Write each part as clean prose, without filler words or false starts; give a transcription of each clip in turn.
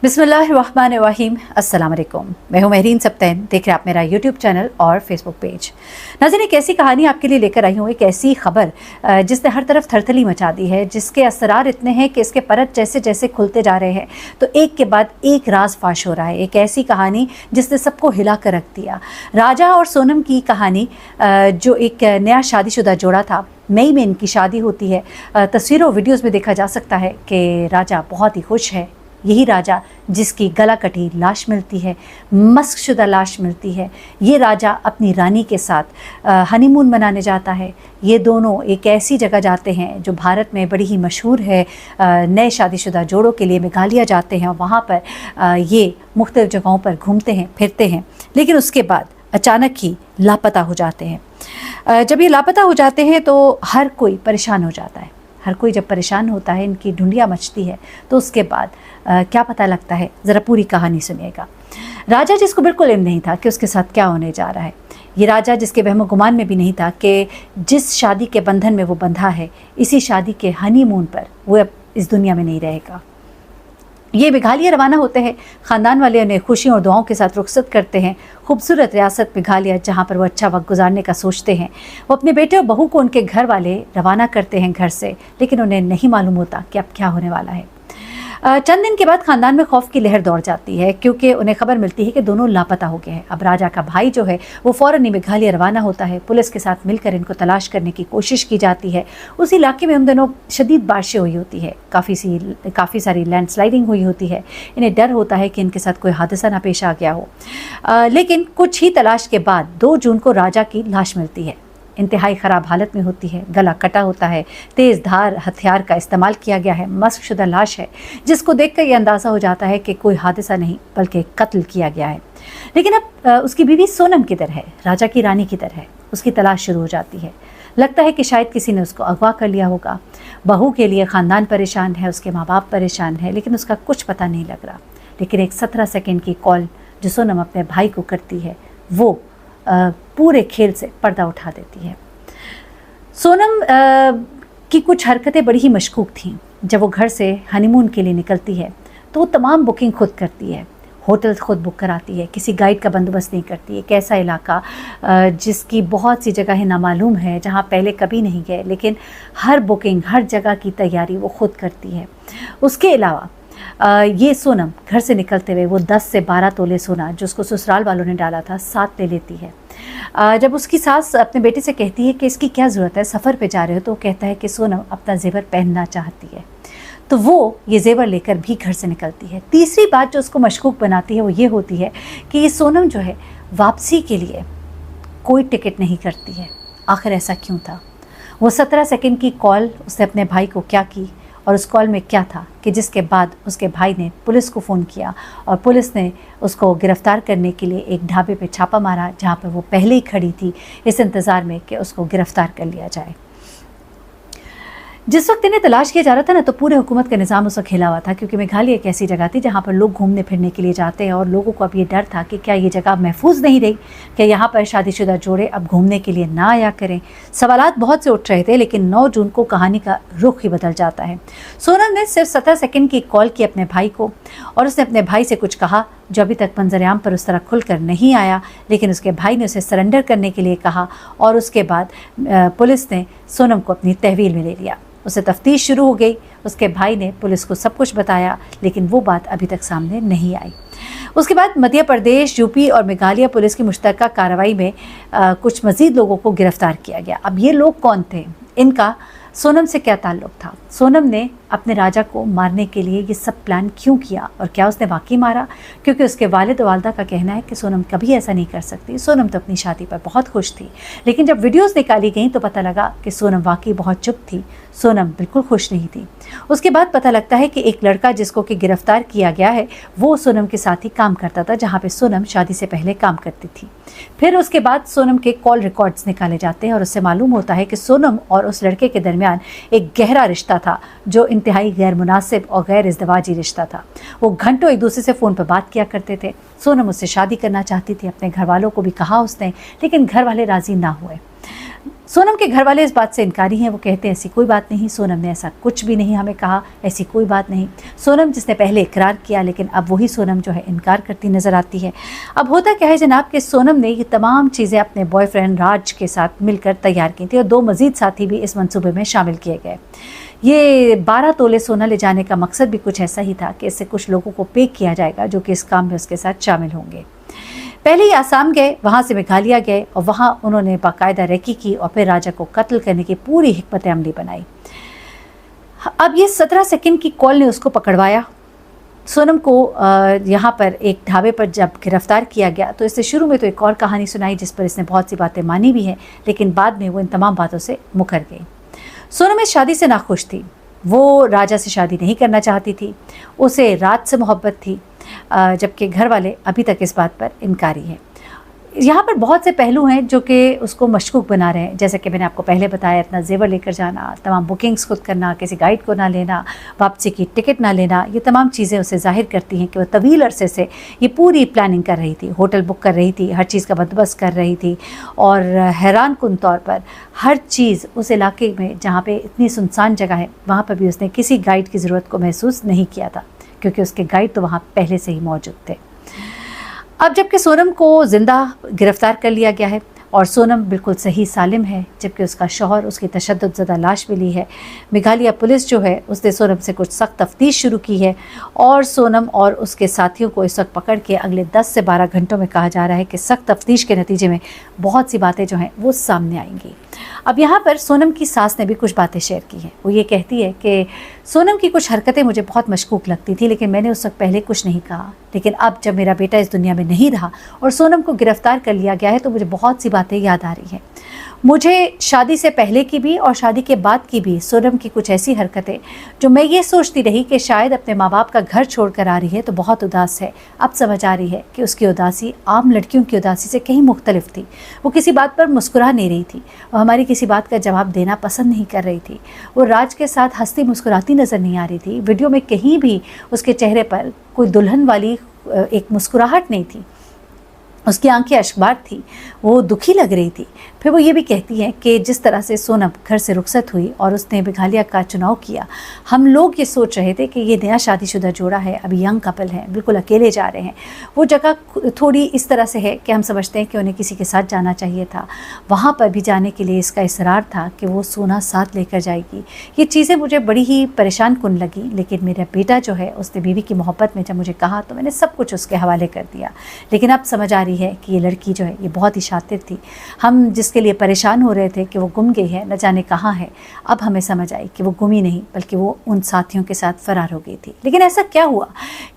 बिस्मिल्लाहिर्रहमानिर्रहीम। अस्सलाम वालेकुम। मैं हूं महरीन सब्तैन। देख रहे हैं आप मेरा यूट्यूब चैनल और फेसबुक पेज। नाज़रीन, एक ऐसी कहानी आपके लिए लेकर आई हूँ, एक ऐसी खबर जिसने हर तरफ थरथली मचा दी है, जिसके असरार इतने हैं कि इसके परत जैसे जैसे खुलते जा रहे हैं तो एक के बाद एक राज फाश हो रहा है। एक ऐसी कहानी जिसने सबको हिला कर रख दिया। राजा और सोनम की कहानी, जो एक नया शादीशुदा जोड़ा था, मई में इनकी शादी होती है। तस्वीरों वीडियोज़ में देखा जा सकता है कि राजा बहुत ही खुश है। यही राजा जिसकी गला कटी लाश मिलती है, मस्कशुदा लाश मिलती है। ये राजा अपनी रानी के साथ हनीमून मनाने जाता है। ये दोनों एक ऐसी जगह जाते हैं जो भारत में बड़ी ही मशहूर है। नए शादीशुदा जोड़ों के लिए मेघालय जाते हैं और वहाँ पर ये मुख्तलिफ़ जगहों पर घूमते हैं, फिरते हैं। लेकिन उसके बाद अचानक ही लापता हो जाते हैं। जब ये लापता हो जाते हैं तो हर कोई परेशान हो जाता है। हर कोई जब परेशान होता है, इनकी ढूंढियाँ मचती है, तो उसके बाद क्या पता लगता है, ज़रा पूरी कहानी सुनिएगा। राजा जिसको बिल्कुल इल्म नहीं था कि उसके साथ क्या होने जा रहा है, ये राजा जिसके वहम गुमान में भी नहीं था कि जिस शादी के बंधन में वो बंधा है, इसी शादी के हनीमून पर वो अब इस दुनिया में नहीं रहेगा। ये मेघालय रवाना होते हैं। ख़ानदान वाले उन्हें खुशियों और दुआओं के साथ रुखसत करते हैं। खूबसूरत रियासत मेघालय, जहाँ पर वो अच्छा वक्त गुजारने का सोचते हैं। वो अपने बेटे और बहू को उनके घर वाले रवाना करते हैं घर से, लेकिन उन्हें नहीं मालूम होता कि अब क्या होने वाला है। चंद दिन के बाद ख़ानदान में खौफ की लहर दौड़ जाती है, क्योंकि उन्हें खबर मिलती है कि दोनों लापता हो गए हैं। अब राजा का भाई जो है वो फ़ौरन ही मेघालय रवाना होता है। पुलिस के साथ मिलकर इनको तलाश करने की कोशिश की जाती है। उस इलाके में उन दिनों शदीद बारिशें हुई होती है, काफ़ी सारी लैंडस्लाइडिंग हुई होती है। इन्हें डर होता है कि इनके साथ कोई हादसा ना पेश आ गया हो। लेकिन कुछ ही तलाश के बाद 2 जून को राजा की लाश मिलती है। इंतहाई ख़राब हालत में होती है, गला कटा होता है, तेज़ धार हथियार का इस्तेमाल किया गया है, मस्कशुदा लाश है, जिसको देखकर ये अंदाज़ा हो जाता है कि कोई हादसा नहीं बल्कि कत्ल किया गया है। लेकिन अब उसकी बीवी सोनम किधर है, राजा की रानी किधर है, उसकी तलाश शुरू हो जाती है। लगता है कि शायद किसी ने उसको अगवा कर लिया होगा। बहू के लिए ख़ानदान परेशान है, उसके माँ बाप परेशान है, लेकिन उसका कुछ पता नहीं लग रहा। लेकिन एक 17 सेकेंड की कॉल जो सोनम अपने भाई को करती है, वो पूरे खेल से पर्दा उठा देती है। सोनम की कुछ हरकतें बड़ी ही मशकूक थीं। जब वो घर से हनीमून के लिए निकलती है तो वो तमाम बुकिंग खुद करती है, होटल खुद बुक कराती है, किसी गाइड का बंदोबस्त नहीं करती। एक ऐसा इलाका जिसकी बहुत सी जगहें नामालूम है, जहाँ पहले कभी नहीं गए, लेकिन हर बुकिंग, हर जगह की तैयारी वो खुद करती है। उसके अलावा ये सोनम घर से निकलते हुए वो 10 से 12 तोले सोना जो उसको ससुराल वालों ने डाला था, साथ ले लेती है। जब उसकी सास अपने बेटे से कहती है कि इसकी क्या ज़रूरत है, सफ़र पे जा रहे हो, तो कहता है कि सोनम अपना जेवर पहनना चाहती है, तो वो ये जेवर लेकर भी घर से निकलती है। तीसरी बात जो उसको मशकूक बनाती है वो ये होती है कि ये सोनम जो है वापसी के लिए कोई टिकट नहीं करती है। आखिर ऐसा क्यों था? वो 17 सेकेंड की कॉल उसने अपने भाई को क्या की, और उस कॉल में क्या था कि जिसके बाद उसके भाई ने पुलिस को फ़ोन किया और पुलिस ने उसको गिरफ़्तार करने के लिए एक ढाबे पे छापा मारा, जहाँ पर वो पहले ही खड़ी थी इस इंतज़ार में कि उसको गिरफ़्तार कर लिया जाए। जिस वक्त इन्हें तलाश किया जा रहा था ना, तो पूरे हुकूमत का निज़ाम उस वक्त हिला हुआ था, क्योंकि मेघालय एक ऐसी जगह थी जहाँ पर लोग घूमने फिरने के लिए जाते हैं, और लोगों को अब ये डर था कि क्या ये जगह महफूज नहीं रही, कि यहाँ पर शादीशुदा जोड़े अब घूमने के लिए ना आया करें। सवालात बहुत से उठ रहे थे, लेकिन 9 जून को कहानी का रुख ही बदल जाता है। सोनम ने सिर्फ 17 सेकेंड की कॉल की अपने भाई को, और उसने अपने भाई से कुछ कहा जो अभी तक मंजरेआम पर उस तरह खुलकर नहीं आया, लेकिन उसके भाई ने उसे सरेंडर करने के लिए कहा, और उसके बाद पुलिस ने सोनम को अपनी तहवील में ले लिया। उसे तफ्तीश शुरू हो गई। उसके भाई ने पुलिस को सब कुछ बताया, लेकिन वो बात अभी तक सामने नहीं आई। उसके बाद मध्य प्रदेश, यूपी और मेघालय पुलिस की मुश्तरका कार्रवाई में कुछ मज़ीद लोगों को गिरफ़्तार किया गया। अब ये लोग कौन थे, इनका सोनम से क्या ताल्लुक़ था, सोनम ने अपने राजा को मारने के लिए ये सब प्लान क्यों किया, और क्या उसने वाकई मारा? क्योंकि उसके वालिद वालदा का कहना है कि सोनम कभी ऐसा नहीं कर सकती। सोनम तो अपनी शादी पर बहुत खुश थी, लेकिन जब वीडियोस निकाली गई तो पता लगा कि सोनम वाकई बहुत चुप थी, सोनम बिल्कुल खुश नहीं थी। उसके बाद पता लगता है कि एक लड़का जिसको कि गिरफ्तार किया गया है, वो सोनम के साथ ही काम करता था, जहाँ पे सोनम शादी से पहले काम करती थी। फिर उसके बाद सोनम के कॉल रिकॉर्ड्स निकाले जाते हैं, और उससे मालूम होता है कि सोनम और उस लड़के के दरमियान एक गहरा रिश्ता था, जो इंतहाई गैर मुनासिब और गैर इज़्दिवाजी रिश्ता था। वो घंटों एक दूसरे से फ़ोन पर बात किया करते थे। सोनम उससे शादी करना चाहती थी, अपने घर वालों को भी कहा उसने, लेकिन घर वाले राज़ी ना हुए। सोनम के घर वाले इस बात से इनकारी हैं। वो कहते हैं ऐसी कोई बात नहीं, सोनम ने ऐसा कुछ भी नहीं हमें कहा, ऐसी कोई बात नहीं। सोनम जिसने पहले इकरार किया, लेकिन अब वही सोनम जो है इनकार करती नज़र आती है। अब होता क्या है जनाब कि सोनम ने ये तमाम चीज़ें अपने बॉयफ्रेंड राज के साथ मिलकर तैयार की थी और 2 मज़ीद साथी भी इस मंसूबे में शामिल किए गए। ये 12 तोले सोना ले जाने का मकसद भी कुछ ऐसा ही था कि इससे कुछ लोगों को पे किया जाएगा जो कि इस काम में उसके साथ शामिल होंगे। पहले ही आसाम गए, वहाँ से मेघालय गए और वहाँ उन्होंने बाकायदा रेकी की और फिर राजा को कत्ल करने की पूरी हिकमत अमली बनाई। अब ये 17 सेकंड की कॉल ने उसको पकड़वाया। सोनम को यहाँ पर एक ढाबे पर जब गिरफ्तार किया गया तो इससे शुरू में तो एक और कहानी सुनाई जिस पर इसने बहुत सी बातें मानी भी हैं, लेकिन बाद में वो इन तमाम बातों से मुकर गई। सोनम इस शादी से नाखुश थी। वो राजा से शादी नहीं करना चाहती थी, उसे राज से मोहब्बत थी, जबकि घर वाले अभी तक इस बात पर इनकारी हैं। यहाँ पर बहुत से पहलू हैं जो कि उसको मशकूक बना रहे हैं, जैसे कि मैंने आपको पहले बताया, इतना जेवर लेकर जाना, तमाम बुकिंग्स खुद करना, किसी गाइड को ना लेना, वापसी की टिकट ना लेना, ये तमाम चीज़ें उसे जाहिर करती हैं कि वह तवील अरसे से ये पूरी प्लानिंग कर रही थी, होटल बुक कर रही थी, हर चीज़ का बंदोबस्त कर रही थी और हैरान कुन तौर पर हर चीज़ उस इलाके में जहाँ पर इतनी सुनसान जगह है वहाँ पर भी उसने किसी गाइड की ज़रूरत को महसूस नहीं किया था, क्योंकि उसके गाइड तो वहाँ पहले से ही मौजूद थे। अब जबकि सोनम को ज़िंदा गिरफ्तार कर लिया गया है और सोनम बिल्कुल सही सालिम है, जबकि उसका शौहर उसकी तशद्दुद ज़दा लाश मिली है। मेघालय पुलिस जो है उसने सोनम से कुछ सख्त तफ्तीश शुरू की है और सोनम और उसके साथियों को इस वक्त पकड़ के अगले 10 से 12 घंटों में कहा जा रहा है कि सख्त तफ्तीश के नतीजे में बहुत सी बातें जो हैं वो सामने आएंगी। अब यहाँ पर सोनम की सास ने भी कुछ बातें शेयर की हैं। वो ये कहती है कि सोनम की कुछ हरकतें मुझे बहुत मशकूक लगती थी, लेकिन मैंने उस वक्त पहले कुछ नहीं कहा, लेकिन अब जब मेरा बेटा इस दुनिया में नहीं रहा और सोनम को गिरफ्तार कर लिया गया है तो मुझे बहुत सी बातें याद आ रही हैं। मुझे शादी से पहले की भी और शादी के बाद की भी सोनम की कुछ ऐसी हरकतें जो मैं ये सोचती रही कि शायद अपने माँ बाप का घर छोड़ कर आ रही है तो बहुत उदास है, अब समझ आ रही है कि उसकी उदासी आम लड़कियों की उदासी से कहीं मुख्तलिफ थी। वो किसी बात पर मुस्कुरा नहीं रही थी, वो हमारी किसी बात का जवाब देना पसंद नहीं कर रही थी, वो राज के साथ हंसती मुस्कुराती नज़र नहीं आ रही थी। वीडियो में कहीं भी उसके चेहरे पर कोई दुल्हन वाली एक मुस्कुराहट नहीं थी, उसकी आंखें अश्कबार थी, वो दुखी लग रही थी। फिर वो ये भी कहती है कि जिस तरह से सोनम घर से रुखसत हुई और उसने मेघालय का चुनाव किया, हम लोग ये सोच रहे थे कि ये नया शादीशुदा जोड़ा है, अभी यंग कपल है, बिल्कुल अकेले जा रहे हैं। वो जगह थोड़ी इस तरह से है कि हम समझते हैं कि उन्हें किसी के साथ जाना चाहिए था। वहाँ पर भी जाने के लिए इसका इसरार था कि वो सोना साथ लेकर जाएगी। ये चीज़ें मुझे बड़ी ही परेशान कुन लगी, लेकिन मेरा बेटा जो है उसने बीवी की मोहब्बत में जब मुझे कहा तो मैंने सब कुछ उसके हवाले कर दिया। लेकिन अब समझ आ रही है कि ये लड़की जो है ये बहुत ही शातिर थी। हम जिसके लिए परेशान हो रहे थे कि वो गुम गई है, न जाने कहाँ है, अब हमें समझ आई कि वो गुमी नहीं बल्कि वो उन साथियों के साथ फरार हो गई थी। लेकिन ऐसा क्या हुआ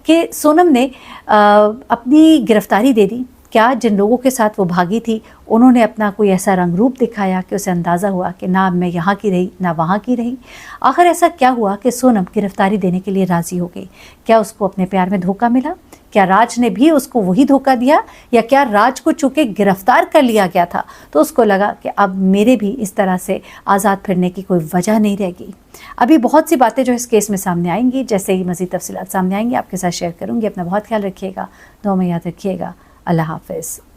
कि सोनम ने अपनी गिरफ्तारी दे दी? क्या जिन लोगों के साथ वो भागी थी उन्होंने अपना कोई ऐसा रंग रूप दिखाया कि उसे अंदाज़ा हुआ कि ना मैं यहाँ की रही ना वहाँ की रही? आखिर ऐसा क्या हुआ कि सोनम गिरफ्तारी देने के लिए राज़ी हो गई? क्या उसको अपने प्यार में धोखा मिला? क्या राज ने भी उसको वही धोखा दिया? या क्या राज को चूँकि गिरफ्तार कर लिया गया था तो उसको लगा कि अब मेरे भी इस तरह से आज़ाद फिरने की कोई वजह नहीं रहेगी? अभी बहुत सी बातें जो इस केस में सामने आएंगी, जैसे ही मज़ीद तफसीलात सामने आएंगी आपके साथ शेयर करूँगी। अपना बहुत ख्याल रखिएगा, दुआ में याद रखिएगा। अल्लाह हाफ़िज़।